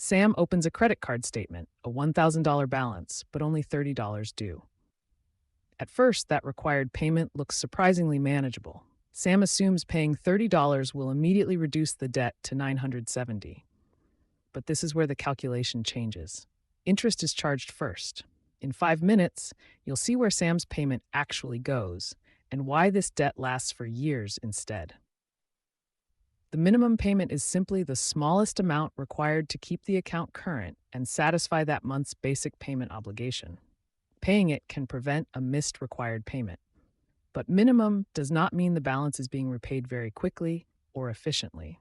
Sam opens a credit card statement, a $1,000 balance, but only $30 due. At first, that required payment looks surprisingly manageable. Sam assumes paying $30 will immediately reduce the debt to $970. But this is where the calculation changes. Interest is charged first. In 5 minutes, you'll see where Sam's payment actually goes and why this debt lasts for years instead. The minimum payment is simply the smallest amount required to keep the account current and satisfy that month's basic payment obligation. Paying it can prevent a missed required payment. But minimum does not mean the balance is being repaid very quickly or efficiently.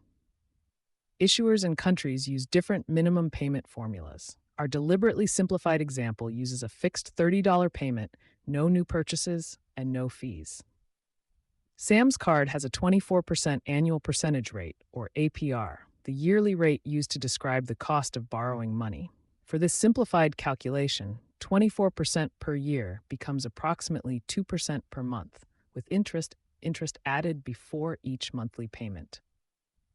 Issuers and countries use different minimum payment formulas. Our deliberately simplified example uses a fixed $30 payment, no new purchases, and no fees. Sam's card has a 24% annual percentage rate, or APR, the yearly rate used to describe the cost of borrowing money. For this simplified calculation, 24% per year becomes approximately 2% per month, with interest added before each monthly payment.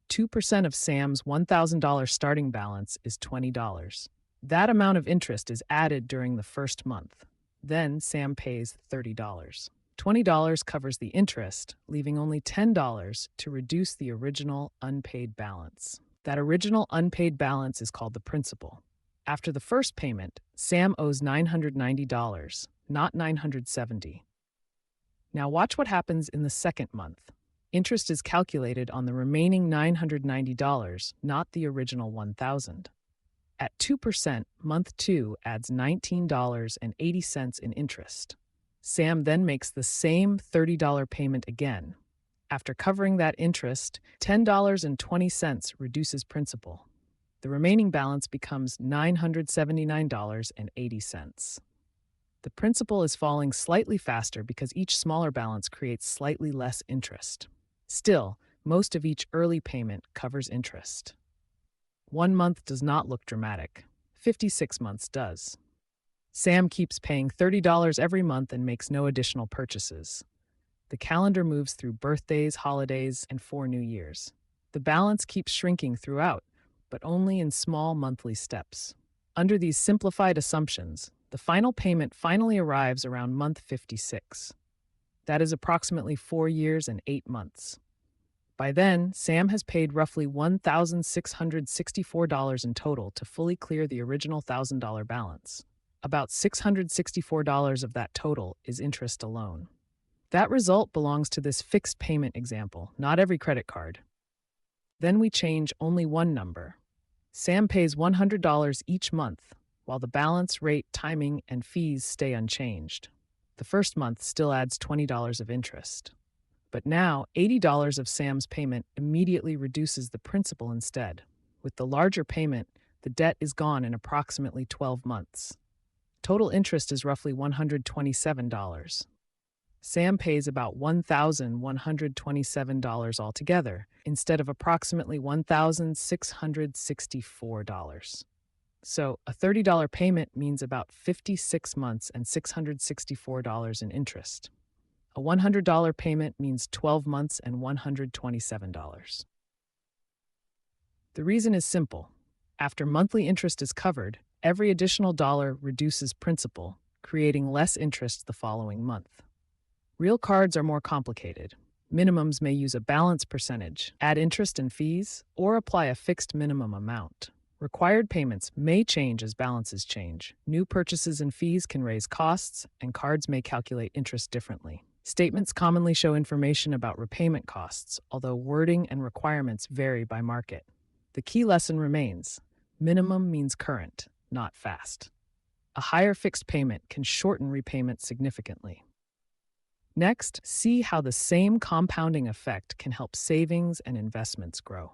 2% of Sam's $1,000 starting balance is $20. That amount of interest is added during the first month. Then Sam pays $30. $20 covers the interest, leaving only $10 to reduce the original unpaid balance. That original unpaid balance is called the principal. After the first payment, Sam owes $990, not $970. Now watch what happens in the second month. Interest is calculated on the remaining $990, not the original $1,000. At 2%, month 2 adds $19.80 in interest. Sam then makes the same $30 payment again. After covering that interest, $10.20 reduces principal. The remaining balance becomes $979.80. The principal is falling slightly faster because each smaller balance creates slightly less interest. Still, most of each early payment covers interest. 1 month does not look dramatic. 56 months does. Sam keeps paying $30 every month and makes no additional purchases. The calendar moves through birthdays, holidays, and 4 New Years. The balance keeps shrinking throughout, but only in small monthly steps. Under these simplified assumptions, the final payment finally arrives around month 56. That is approximately 4 years and 8 months. By then, Sam has paid roughly $1,664 in total to fully clear the original $1,000 balance. About $664 of that total is interest alone. That result belongs to this fixed payment example, not every credit card. Then we change only one number. Sam pays $100 each month, while the balance, rate, timing, and fees stay unchanged. The first month still adds $20 of interest. But now, $80 of Sam's payment immediately reduces the principal instead. With the larger payment, the debt is gone in approximately 12 months. Total interest is roughly $127. Sam pays about $1,127 altogether, instead of approximately $1,664. So, a $30 payment means about 56 months and $664 in interest. A $100 payment means 12 months and $127. The reason is simple. After monthly interest is covered, every additional dollar reduces principal, creating less interest the following month. Real cards are more complicated. Minimums may use a balance percentage, add interest and fees, or apply a fixed minimum amount. Required payments may change as balances change. New purchases and fees can raise costs, and cards may calculate interest differently. Statements commonly show information about repayment costs, although wording and requirements vary by market. The key lesson remains: minimum means current, not fast. A higher fixed payment can shorten repayment significantly. Next, see how the same compounding effect can help savings and investments grow.